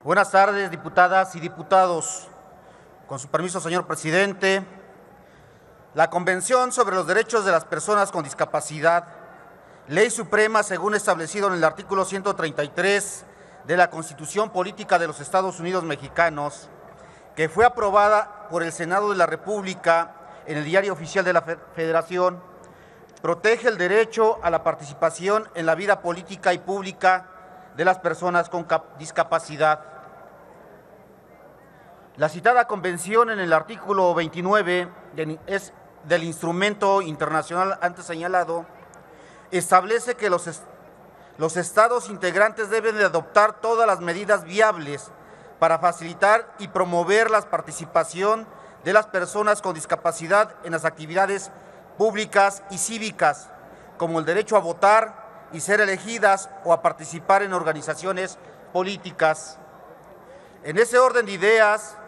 Buenas tardes, diputadas y diputados. Con su permiso, señor presidente, la Convención sobre los Derechos de las Personas con Discapacidad, Ley Suprema según establecido en el artículo 133 de la Constitución Política de los Estados Unidos Mexicanos, que fue aprobada por el Senado de la República en el Diario Oficial de la Federación, protege el derecho a la participación en la vida política y pública de las personas con discapacidad. La citada convención en el artículo 29 del instrumento internacional antes señalado establece que los estados integrantes deben de adoptar todas las medidas viables para facilitar y promover la participación de las personas con discapacidad en las actividades públicas y cívicas, como el derecho a votar y ser elegidas o a participar en organizaciones políticas. En ese orden de ideas,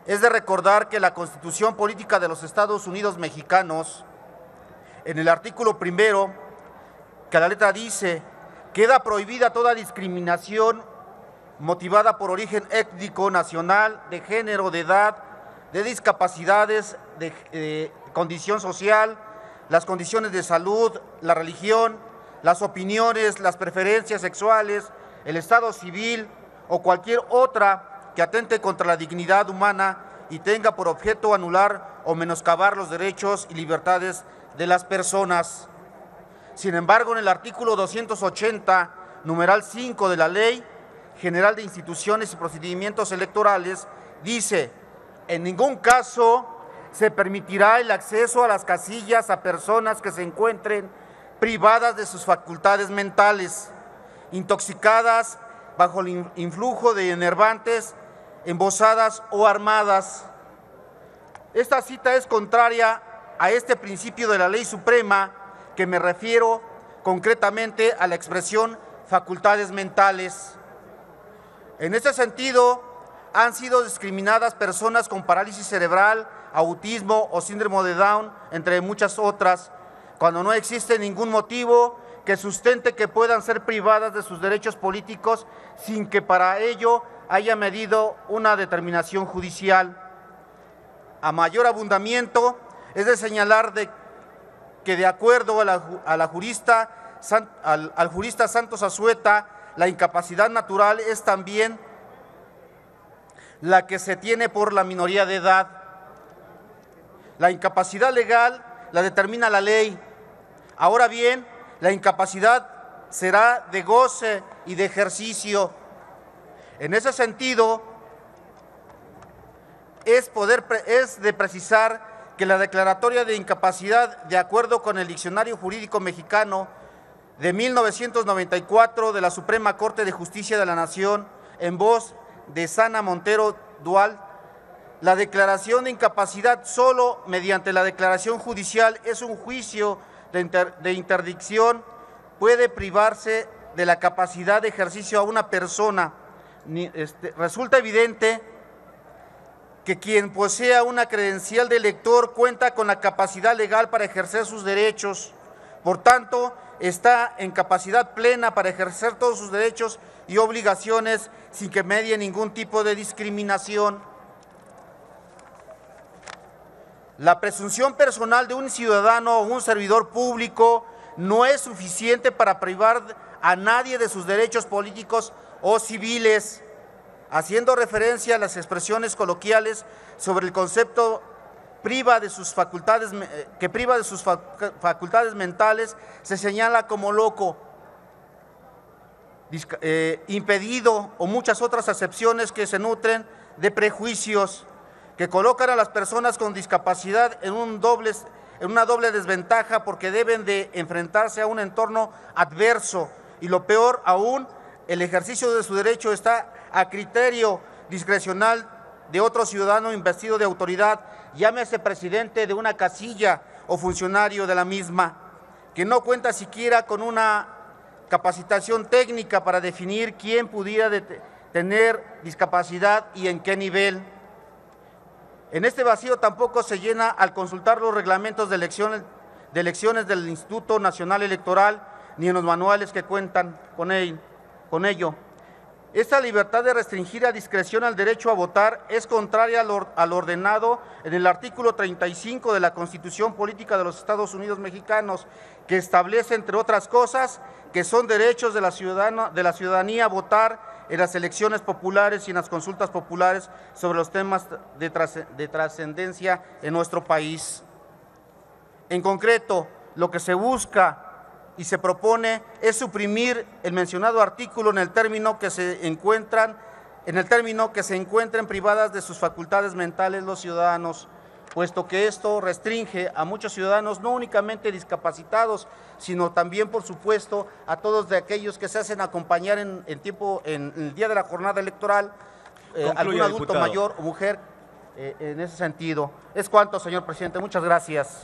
es de recordar que la Constitución Política de los Estados Unidos Mexicanos, en el artículo primero, que a la letra dice, queda prohibida toda discriminación motivada por origen étnico, nacional, de género, de edad, de discapacidades, de condición social, las condiciones de salud, la religión, las opiniones, las preferencias sexuales, el estado civil o cualquier otra que atente contra la dignidad humana y tenga por objeto anular o menoscabar los derechos y libertades de las personas. Sin embargo, en el artículo 280, numeral 5 de la Ley General de Instituciones y Procedimientos Electorales, dice, en ningún caso se permitirá el acceso a las casillas a personas que se encuentren privadas de sus facultades mentales, intoxicadas bajo el influjo de enervantes, embosadas o armadas. Esta cita es contraria a este principio de la Ley Suprema, que me refiero concretamente a la expresión facultades mentales. En este sentido, han sido discriminadas personas con parálisis cerebral, autismo o síndrome de Down, entre muchas otras, cuando no existe ningún motivo que sustente que puedan ser privadas de sus derechos políticos sin que para ello haya medido una determinación judicial. A mayor abundamiento, es de señalar que de acuerdo al jurista Santos Azueta, la incapacidad natural es también la que se tiene por la minoría de edad. La incapacidad legal la determina la ley. Ahora bien, la incapacidad será de goce y de ejercicio. En ese sentido, es de precisar que la declaratoria de incapacidad, de acuerdo con el Diccionario Jurídico Mexicano de 1994 de la Suprema Corte de Justicia de la Nación, en voz de Sana Montero Dual, la declaración de incapacidad solo mediante la declaración judicial es un juicio de interdicción, puede privarse de la capacidad de ejercicio a una persona. Resulta evidente que quien posea una credencial de elector cuenta con la capacidad legal para ejercer sus derechos. Por tanto, está en capacidad plena para ejercer todos sus derechos y obligaciones sin que medie ningún tipo de discriminación. La presunción personal de un ciudadano o un servidor público no es suficiente para privar a nadie de sus derechos políticos o civiles, haciendo referencia a las expresiones coloquiales sobre el concepto que priva de sus facultades mentales, se señala como loco, impedido o muchas otras acepciones que se nutren de prejuicios que colocan a las personas con discapacidad en una doble desventaja porque deben de enfrentarse a un entorno adverso y lo peor aún, el ejercicio de su derecho está a criterio discrecional de otro ciudadano investido de autoridad, llámese presidente de una casilla o funcionario de la misma, que no cuenta siquiera con una capacitación técnica para definir quién pudiera tener discapacidad y en qué nivel. En este vacío tampoco se llena al consultar los reglamentos de elecciones del Instituto Nacional Electoral, ni en los manuales que cuentan con ello. Esta libertad de restringir a discreción al derecho a votar es contraria al ordenado en el artículo 35 de la Constitución Política de los Estados Unidos Mexicanos, que establece, entre otras cosas, que son derechos de la ciudadanía votar en las elecciones populares y en las consultas populares sobre los temas de trascendencia en nuestro país. En concreto, lo que se busca y se propone es suprimir el mencionado artículo en el término que se encuentren privadas de sus facultades mentales los ciudadanos, puesto que esto restringe a muchos ciudadanos, no únicamente discapacitados, sino también, por supuesto, a todos de aquellos que se hacen acompañar en el día de la jornada electoral, algún adulto mayor o mujer, en ese sentido. Es cuanto, señor presidente. Muchas gracias.